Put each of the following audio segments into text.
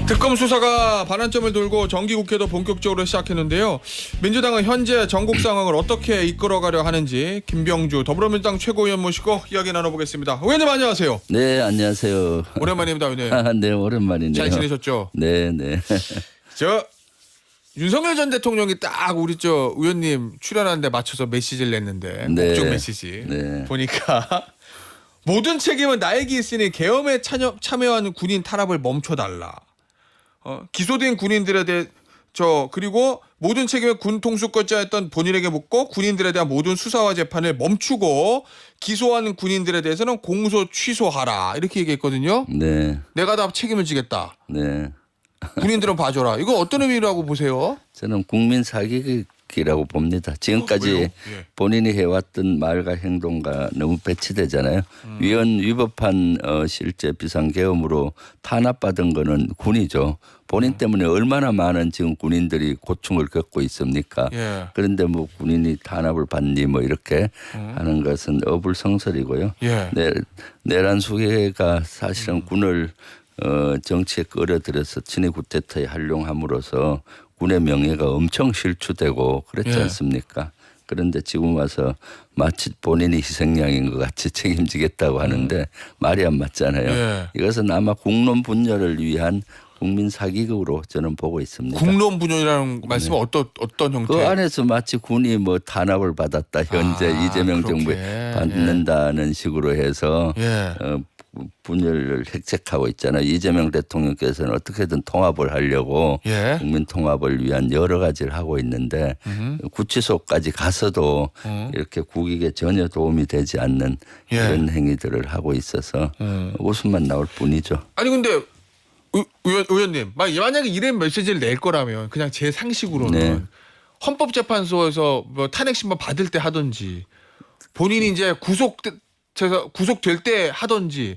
특검 수사가 반환점을 돌고 정기국회도 본격적으로 시작했는데요. 민주당은 현재 전국 상황을 어떻게 이끌어가려 하는지 김병주 더불어민주당 최고위원 모시고 이야기 나눠보겠습니다. 의원님 안녕하세요. 네, 안녕하세요. 오랜만입니다, 의원님. 네, 오랜만이네요. 잘 지내셨죠? 네, 네. 저 윤석열 전 대통령이 딱 우리 저 의원님 출연하는데 맞춰서 메시지를 냈는데 네. 목적 메시지 네. 보니까 모든 책임은 나에게 있으니 계엄에 참여하는 군인 탄압을 멈춰달라. 기소된 군인들에 대해 그리고 모든 책임을 군 통수권자였던 본인에게 묻고 군인들에 대한 모든 수사와 재판을 멈추고 기소하는 군인들에 대해서는 공소 취소하라 이렇게 얘기했거든요. 네. 내가 다 책임을 지겠다. 네. 군인들은 봐줘라. 이거 어떤 의미라고 보세요? 저는 국민 사기극이라고 봅니다. 지금까지 왜요? 예. 본인이 해왔던 말과 행동과 너무 배치되잖아요. 위법한 실제 비상계엄으로 탄압받은 거는 군이죠. 본인 때문에 얼마나 많은 지금 군인들이 고충을 겪고 있습니까? 예. 그런데 뭐 군인이 탄압을 받니 뭐 이렇게 하는 것은 어불성설이고요. 예. 내란 수계가 사실은 군을 정치에 끌어들여서 친위 구테타에 활용함으로써 군의 명예가 엄청 실추되고 그랬지 예. 않습니까? 그런데 지금 와서 마치 본인이 희생양인 것 같이 책임지겠다고 하는데 말이 안 맞잖아요. 예. 이것은 아마 국론 분열을 위한 국민 사기극으로 저는 보고 있습니다. 국론 분열이라는 말씀은 어떤 형태? 그 안에서 마치 군이 뭐 탄압을 받았다 현재 이재명 그렇게. 정부에 받는다는 식으로 해서 예. 분열을 획책하고 있잖아요. 이재명 대통령께서는 어떻게든 통합을 하려고 예. 국민 통합을 위한 여러 가지를 하고 있는데 구치소까지 가서도 이렇게 국익에 전혀 도움이 되지 않는 예. 그런 행위들을 하고 있어서 웃음만 나올 뿐이죠. 아니 근데 의원님 만약에 이런 메시지를 낼 거라면 그냥 제 상식으로는 네. 헌법재판소에서 뭐 탄핵 심판 받을 때 하든지 본인이 이제 구속될 때 하든지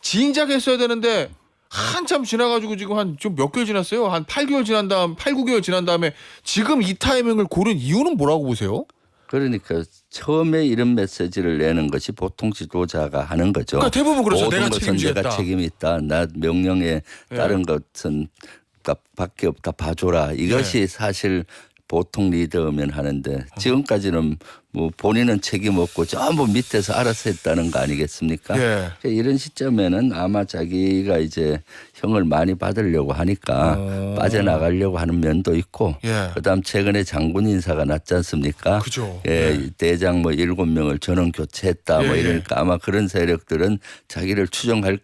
진작 했어야 되는데 한참 지나가지고 지금 한 좀 몇 개월 지났어요. 한 8개월 지난 다음 8, 9개월 지난 다음에 지금 이 타이밍을 고른 이유는 뭐라고 보세요? 그러니까 처음에 이런 메시지를 내는 것이 보통 지도자가 하는 거죠. 그러니까 대부분 그렇죠. 모든 내가 것은 책임지겠다. 내가 책임이 있다. 나 명령에 따른 것은 밖에 없다. 봐줘라. 이것이 사실 보통 리더면 하는데 지금까지는 뭐 본인은 책임 없고 전부 밑에서 알아서 했다는 거 아니겠습니까? 예. 이런 시점에는 아마 자기가 이제 형을 많이 받으려고 하니까 빠져나가려고 하는 면도 있고 예. 그다음 최근에 장군 인사가 났지 않습니까? 그죠. 예, 대장 뭐 7명을 전원 교체했다 뭐 예, 예. 이러니까 아마 그런 세력들은 자기를 추종할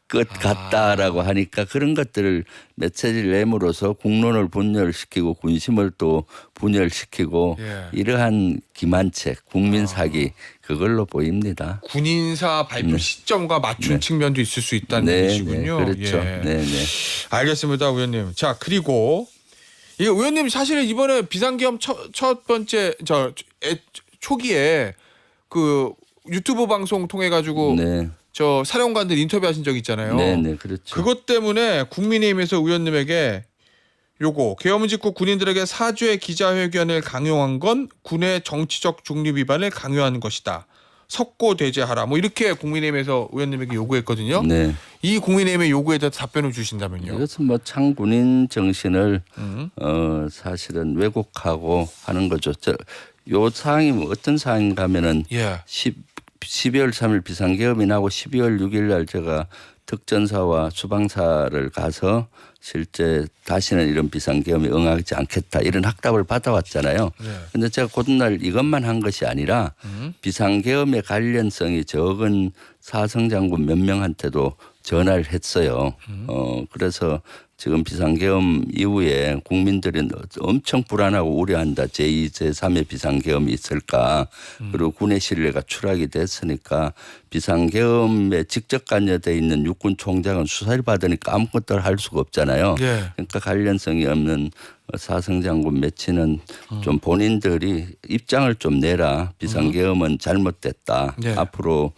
것 같다라고 하니까 그런 것들을 메시지를 내므로써 국론을 분열시키고 군심을 또 분열시키고 예. 이러한 기만책 국민 사기 그걸로 보입니다. 군인사 발표 시점과 맞춘 측면도 있을 수 있다는 얘기시군요. 네, 그렇죠. 예. 네, 네. 알겠습니다, 의원님. 자, 그리고 이 의원님 사실 이번에 비상계엄 첫 번째 초기에 그 유튜브 방송 통해 가지고 네, 저 사령관들 인터뷰하신 적 있잖아요. 네, 네, 그렇죠. 그것 때문에 국민의힘에서 의원님에게 요거 계엄 직후 군인들에게 사죄 기자회견을 강요한 건 군의 정치적 중립 위반을 강요하는 것이다. 석고대죄하라. 뭐 이렇게 국민의힘에서 의원님에게 요구했거든요. 네. 이 국민의힘의 요구에 대해서 답변을 주신다면요. 이것은 뭐 창군인 정신을 사실은 왜곡하고 하는 거죠. 요 사항이 뭐 어떤 사항인가면은 예. 12월 3일 비상계엄이 나고 12월 6일 날 제가 특전사와 수방사를 가서 실제 다시는 이런 비상계엄에 응하지 않겠다 이런 확답을 받아왔잖아요. 그런데 제가 그날 이것만 한 것이 아니라 비상계엄의 관련성이 적은 사성장군 몇 명한테도 전화를 했어요. 그래서 지금 비상계엄 이후에 국민들이 엄청 불안하고 우려한다. 제2, 제3의 비상계엄이 있을까. 그리고 군의 신뢰가 추락이 됐으니까 비상계엄에 직접 관여되어 있는 육군 총장은 수사를 받으니까 아무것도 할 수가 없잖아요. 예. 그러니까 관련성이 없는 사성장군 매치는 좀 본인들이 입장을 좀 내라. 비상계엄은 잘못됐다. 예. 앞으로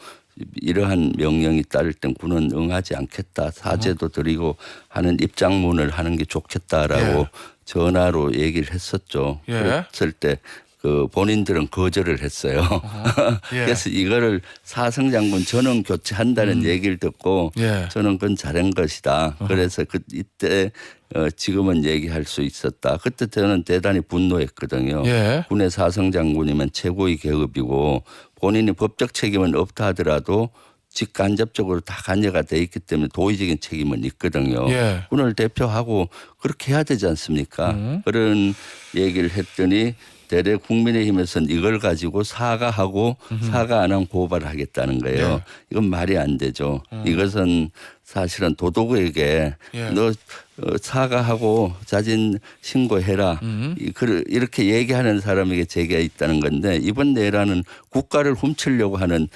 이러한 명령이 따를 땐 군은 응하지 않겠다. 사죄도 드리고 하는 입장문을 하는 게 좋겠다라고 예. 전화로 얘기를 했었죠. 예. 그랬을 때 그 본인들은 거절을 했어요. 예. 그래서 이거를 사성 장군 전원 교체한다는 얘기를 듣고 예. 저는 그건 잘한 것이다. 그래서 이때 지금은 얘기할 수 있었다. 그때 저는 대단히 분노했거든요. 예. 군의 사성 장군이면 최고의 계급이고 본인이 법적 책임은 없다 하더라도 직간접적으로 다 관여가 돼 있기 때문에 도의적인 책임은 있거든요. 예. 군을 대표하고 그렇게 해야 되지 않습니까? 그런 얘기를 했더니 대래 국민의힘에서는 이걸 가지고 사과하고 사과 안 하면 고발을 하겠다는 거예요. 네. 이건 말이 안 되죠. 이것은 사실은 도덕에게 예. 너 사과하고 자진 신고해라. 이렇게 얘기하는 사람에게 제기가 있다는 건데 이번 내란은 국가를 훔치려고 하는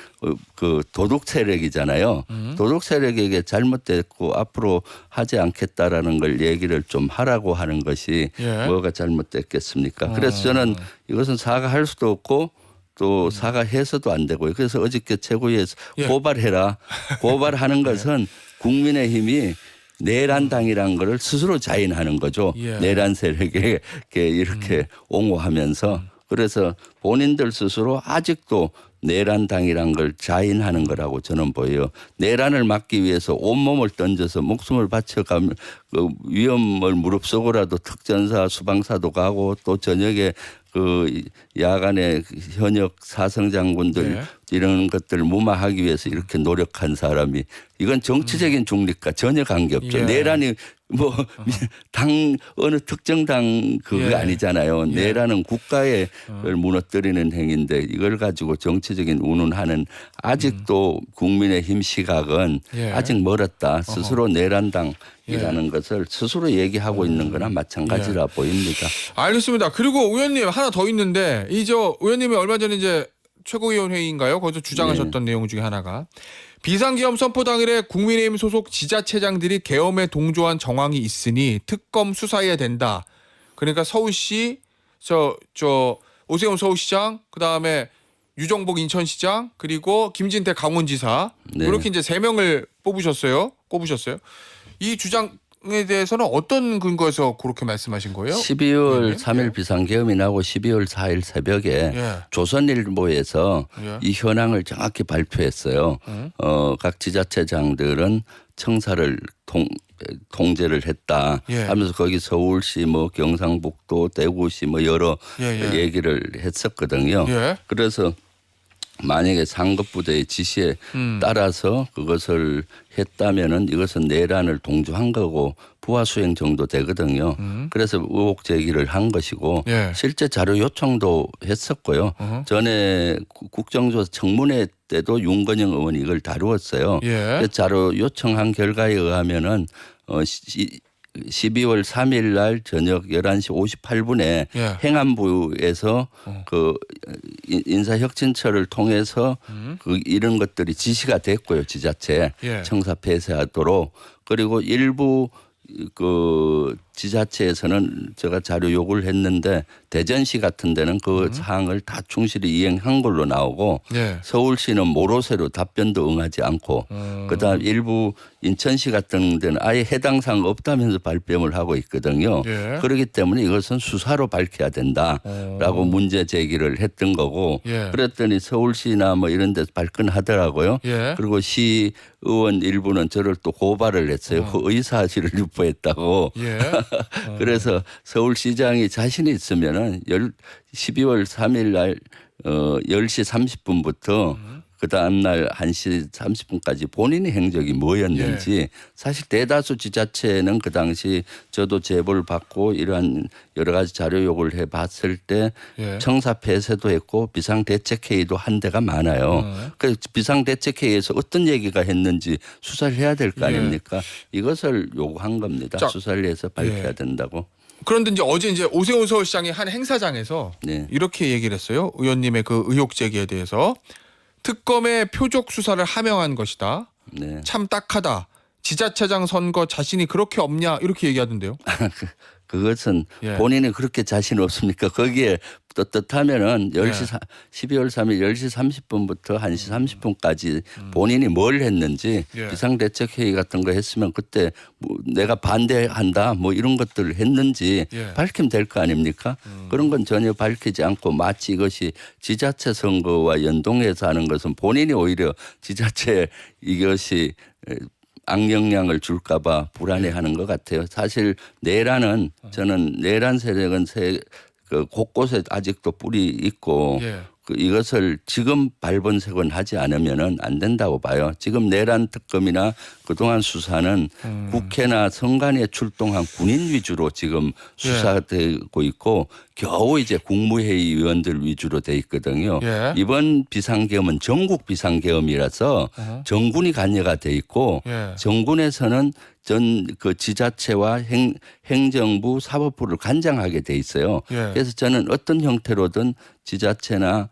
그 도둑 세력이잖아요. 도둑 세력에게 잘못됐고 앞으로 하지 않겠다라는 걸 얘기를 좀 하라고 하는 것이 예. 뭐가 잘못됐겠습니까? 그래서 저는 이것은 사과할 수도 없고 또 사과해서도 안 되고요. 그래서 어저께 최고위에서 예. 고발해라. 고발하는 것은 국민의힘이 내란당이라는 거를 스스로 자인하는 거죠. 예. 내란 세력에 이렇게 옹호하면서 그래서 본인들 스스로 아직도 내란당이란 걸 자인하는 거라고 저는 보여요. 내란을 막기 위해서 온몸을 던져서 목숨을 바쳐가면 그 위험을 무릅쓰고라도 특전사 수방사도 가고 또 저녁에 그 야간에 현역 사성 장군들 네. 이런 것들을 무마하기 위해서 이렇게 노력한 사람이 이건 정치적인 중립과 전혀 관계없죠. 예. 내란이 뭐 당 어느 특정 당 그게 예. 아니잖아요. 예. 내란은 국가의 무너뜨리는 행위인데 이걸 가지고 정치적인 운운하는 아직도 국민의힘 시각은 예. 아직 멀었다. 스스로 내란당이라는 것을 스스로 얘기하고 있는 거나 마찬가지라 보입니다. 알겠습니다. 그리고 의원님 하나 더 있는데 의원님이 얼마 전에 이제 최고위원 회의인가요? 거기서 주장하셨던 내용 중에 하나가 비상계엄 선포 당일에 국민의힘 소속 지자체장들이 계엄에 동조한 정황이 있으니 특검 수사해야 된다. 그러니까 서울시 오세훈 서울시장 그다음에 유정복 인천시장 그리고 김진태 강원지사 네. 이렇게 이제 3명을 꼽으셨어요. 이 주장에 대해서는 어떤 근거에서 그렇게 말씀하신 거예요? 12월 예. 3일 비상계엄이 나고 12월 4일 새벽에 예. 조선일보에서 예. 이 현황을 정확히 발표했어요. 각 지자체장들은 청사를 통제를 했다 예. 하면서 거기 서울시 뭐 경상북도 대구시 뭐 여러 예. 얘기를 했었거든요. 예. 그래서 만약에 상급부대의 지시에 따라서 그것을 했다면은 이것은 내란을 동조한 거고 부하 수행 정도 되거든요. 그래서 의혹 제기를 한 것이고 예. 실제 자료 요청도 했었고요. 전에 국정조사 청문회 때도 윤건영 의원이 이걸 다루었어요. 예. 자료 요청한 결과에 의하면은 12월 3일 날 저녁 11시 58분에 예. 행안부에서 그 인사혁신처를 통해서 그 이런 것들이 지시가 됐고요. 지자체 예. 청사 폐쇄하도록 그리고 일부 그 지자체에서는 제가 자료 요구를 했는데 대전시 같은 데는 그 사항을 다 충실히 이행한 걸로 나오고 예. 서울시는 모로세로 답변도 응하지 않고 그다음 일부 인천시 같은 데는 아예 해당 사항 없다면서 발뺌을 하고 있거든요. 예. 그렇기 때문에 이것은 수사로 밝혀야 된다라고 문제 제기를 했던 거고 예. 그랬더니 서울시나 뭐 이런 데서 발끈하더라고요. 예. 그리고 시의원 일부는 저를 또 고발을 했어요. 그 의사실을 유포했다고. 예. 그래서 서울시장이 자신이 있으면은 12월 3일 날 10시 30분부터 그 다음날 1시 30분까지 본인의 행적이 뭐였는지 사실 대다수 지자체는 그 당시 저도 제보를 받고 이러한 여러 가지 자료 요구를 해봤을 때 예. 청사 폐쇄도 했고 비상대책회의도 한 데가 많아요. 그 비상대책회의에서 어떤 얘기가 했는지 수사를 해야 될 거 아닙니까? 이것을 요구한 겁니다. 자, 수사를 해서 밝혀야 된다고. 그런데 어제 오세훈 서울시장이 한 행사장에서 네. 이렇게 얘기를 했어요. 의원님의 그 의혹 제기에 대해서 특검의 표적 수사를 하명한 것이다. 네. 참 딱하다. 지자체장 선거 자신이 그렇게 없냐 이렇게 얘기하던데요. 그것은 예. 본인이 그렇게 자신 없습니까? 거기에 떳떳하면은 12월 3일 10시 30분부터 1시 30분까지 본인이 뭘 했는지 예. 비상대책회의 같은 거 했으면 그때 뭐 내가 반대한다 뭐 이런 것들을 했는지 예. 밝히면 될 거 아닙니까? 그런 건 전혀 밝히지 않고 마치 이것이 지자체 선거와 연동해서 하는 것은 본인이 오히려 지자체 이것이 악영향을 줄까 봐 불안해하는 것 같아요. 사실 내란은 저는 내란 세력은 그 곳곳에 아직도 뿌리 있고 예. 이것을 지금 발본색원 하지 않으면은 안 된다고 봐요. 지금 내란 특검이나 그동안 수사는 국회나 선관위에 출동한 군인 위주로 지금 수사되고 있고 겨우 이제 국무회의 의원들 위주로 돼 있거든요. 예. 이번 비상계엄은 전국 비상계엄이라서 정군이 관여가 돼 있고 예. 정군에서는 전 그 지자체와 행정부 사법부를 관장하게 돼 있어요. 예. 그래서 저는 어떤 형태로든 지자체나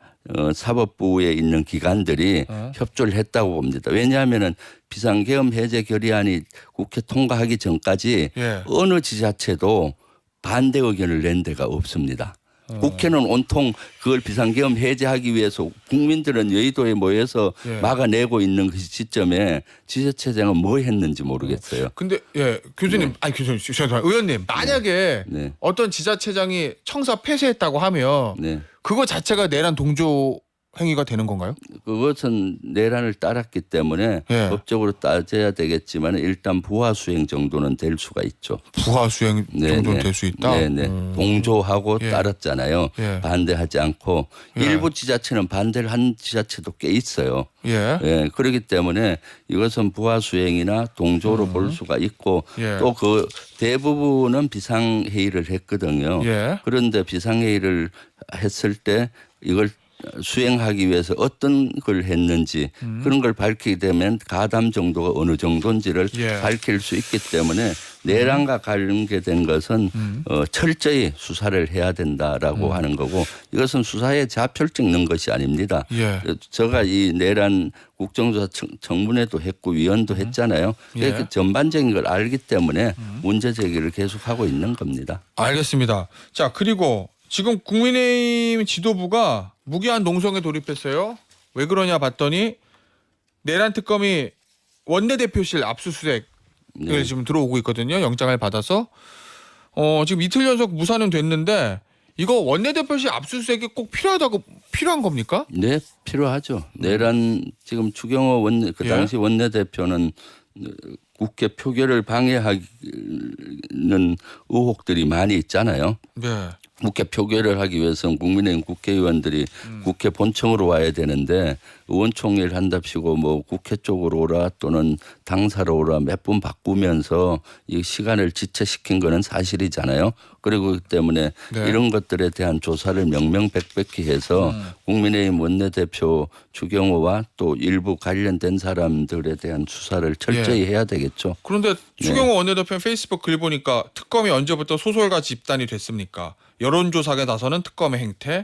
사법부에 있는 기관들이 협조를 했다고 봅니다. 왜냐하면은 비상계엄 해제 결의안이 국회 통과하기 전까지 예. 어느 지자체도 반대 의견을 낸 데가 없습니다. 국회는 온통 그걸 비상계엄 해제하기 위해서 국민들은 여의도에 모여서 예. 막아내고 있는 그 시점에 지자체장은 뭐 했는지 모르겠어요. 근데 예 교수님 아니 교수님 죄송합니다. 의원님 만약에 네. 어떤 지자체장이 청사 폐쇄했다고 하면 네. 그거 자체가 내란 동조 행위가 되는 건가요? 그것은 내란을 따랐기 때문에 예. 법적으로 따져야 되겠지만 일단 부하 수행 정도는 될 수가 있죠. 부하 수행 정도는 네네. 될 수 있다. 네네. 동조하고 예. 따랐잖아요. 예. 반대하지 않고 예. 일부 지자체는 반대를 한 지자체도 꽤 있어요. 예. 예, 그렇기 때문에 이것은 부하 수행이나 동조로 볼 수가 있고 예. 또 그 대부분은 비상회의를 했거든요. 예. 그런데 비상회의를 했을 때 이걸 수행하기 위해서 어떤 걸 했는지 그런 걸 밝히게 되면 가담 정도가 어느 정도인지를 예. 밝힐 수 있기 때문에 내란과 관계된 것은 철저히 수사를 해야 된다라고 하는 거고 이것은 수사에 좌표를 찍는 것이 아닙니다. 예. 제가 이 내란 국정조사 청문회도 했고 위원도 했잖아요. 예. 그 전반적인 걸 알기 때문에 문제 제기를 계속하고 있는 겁니다. 알겠습니다. 자 그리고 지금 국민의힘 지도부가 무기한 농성에 돌입했어요. 왜 그러냐 봤더니 내란 특검이 원내대표실 압수수색을 네. 지금 들어오고 있거든요. 영장을 받아서 지금 이틀 연속 무산은 됐는데 이거 원내대표실 압수수색이 꼭 필요한 겁니까? 네, 필요하죠. 내란 지금 추경호 그 예. 당시 원내대표는 국회 표결을 방해하는 의혹들이 많이 있잖아요. 네. 국회 표결을 하기 위해서는 국민의힘 국회의원들이 국회 본청으로 와야 되는데 의원총회를 한답시고 뭐 국회 쪽으로 오라 또는 당사로 오라 몇 번 바꾸면서 이 시간을 지체시킨 거는 사실이잖아요. 그리고 그렇기 때문에 네. 이런 것들에 대한 조사를 명명백백히 해서 국민의힘 원내대표 추경호와 또 일부 관련된 사람들에 대한 수사를 철저히 해야 되겠죠. 그런데 추경호 원내대표 페이스북 글 보니까 특검이 언제부터 소설가 집단이 됐습니까? 여론조사에 나서는 특검의 행태,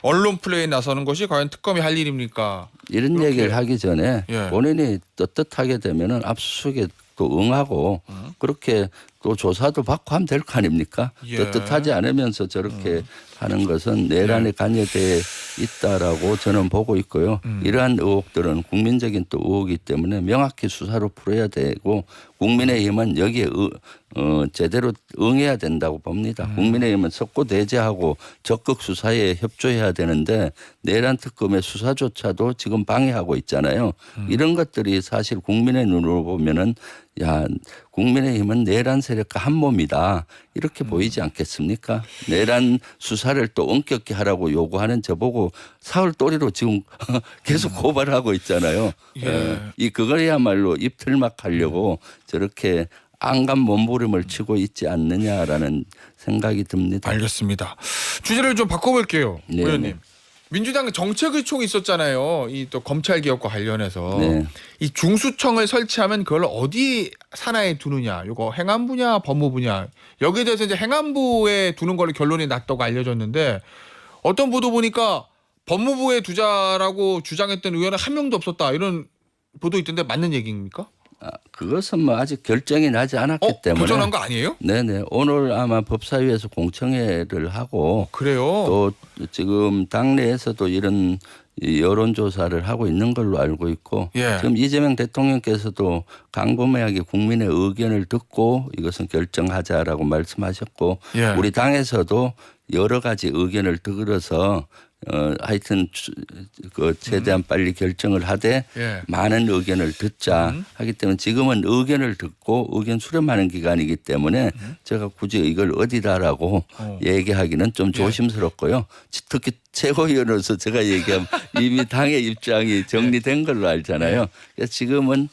언론 플레이에 나서는 것이 과연 특검이 할 일입니까? 이런 그렇게. 얘기를 하기 전에 예. 본인이 떳떳하게 되면은 압수수색에 또 응하고 그렇게 또 조사도 받고 하면 될 거 아닙니까? 예. 떳떳하지 않으면서 저렇게 하는 것은 내란에 관여돼 있다라고 저는 보고 있고요. 이러한 의혹들은 국민적인 또 의혹이기 때문에 명확히 수사로 풀어야 되고 국민의힘은 여기에 제대로 응해야 된다고 봅니다. 국민의힘은 석고대죄하고 적극 수사에 협조해야 되는데 내란 특검의 수사조차도 지금 방해하고 있잖아요. 이런 것들이 사실 국민의 눈으로 보면은 야 국민의힘은 내란 세력과 한 몸이다 이렇게 보이지 않겠습니까? 내란 수사를 또 엄격히 하라고 요구하는 저보고 사흘도리로 지금 계속 고발하고 있잖아요. 예. 이 그거야말로 입틀막 하려고 저렇게 안간 몸부림을 치고 있지 않느냐라는 생각이 듭니다. 알겠습니다. 주제를 좀 바꿔볼게요, 네, 의원님. 네. 민주당 정책의총이 있었잖아요. 이 또 검찰 개혁과 관련해서 네. 이 중수청을 설치하면 그걸 어디 산하에 두느냐, 이거 행안부냐 법무부냐 여기에 대해서 이제 행안부에 두는 걸로 결론이 났다고 알려졌는데 어떤 보도 보니까 법무부에 두자라고 주장했던 의원은 한 명도 없었다 이런 보도 있던데 맞는 얘기입니까? 그것은 뭐 아직 결정이 나지 않았기 때문에. 결정한 거 아니에요? 네네. 오늘 아마 법사위에서 공청회를 하고 그래요. 또 지금 당내에서도 이런 여론조사를 하고 있는 걸로 알고 있고 예. 지금 이재명 대통령께서도 강범위하게 국민의 의견을 듣고 이것은 결정하자라고 말씀하셨고 예. 우리 당에서도 여러 가지 의견을 들어서 하여튼 그 최대한 빨리 결정을 하되 예. 많은 의견을 듣자 하기 때문에 지금은 의견을 듣고 의견 수렴하는 기간이기 때문에 제가 굳이 이걸 어디다라고 얘기하기는 좀 조심스럽고요. 특히 최고위원으로서 제가 얘기하면 이미 당의 입장이 정리된 걸로 알잖아요. 그래서 지금은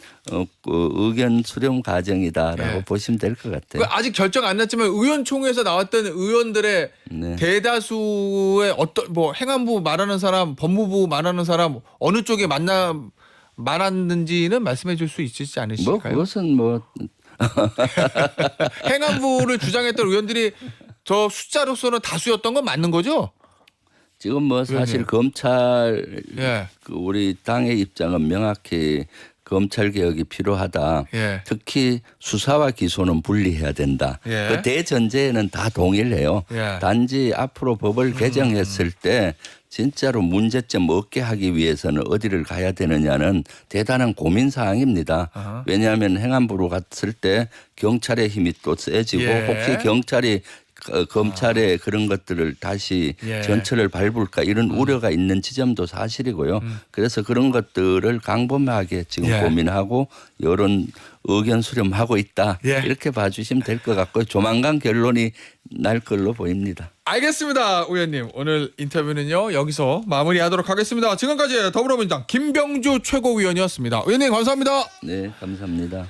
그 의견 수렴 과정이다라고 예. 보시면 될 것 같아요. 아직 결정 안 났지만 의원총회에서 나왔던 의원들의 네. 대다수의 어떤 뭐 행안부 말하는 사람, 법무부 말하는 사람 어느 쪽에 말았는지는 말씀해 줄 수 있으시지 뭐 않으실까요? 그것은 뭐 행안부를 주장했던 의원들이 저 숫자로서는 다수였던 건 맞는 거죠? 지금 뭐 사실 검찰 예. 그 우리 당의 입장은 명확히 검찰 개혁이 필요하다. 예. 특히 수사와 기소는 분리해야 된다. 예. 그 대전제에는 다 동일해요. 예. 단지 앞으로 법을 개정했을 때 진짜로 문제점 없게 하기 위해서는 어디를 가야 되느냐는 대단한 고민 사항입니다. 아하. 왜냐하면 행안부로 갔을 때 경찰의 힘이 또 세지고 예. 혹시 경찰이 검찰의 그런 것들을 다시 예. 전철을 밟을까 이런 우려가 있는 지점도 사실이고요. 그래서 그런 것들을 강범하게 지금 예. 고민하고 여론 의견 수렴하고 있다. 예. 이렇게 봐주시면 될 것 같고요. 조만간 결론이 날 걸로 보입니다. 알겠습니다, 의원님. 오늘 인터뷰는요 여기서 마무리하도록 하겠습니다. 지금까지 더불어민주당 김병주 최고위원이었습니다. 의원님 감사합니다. 네, 감사합니다.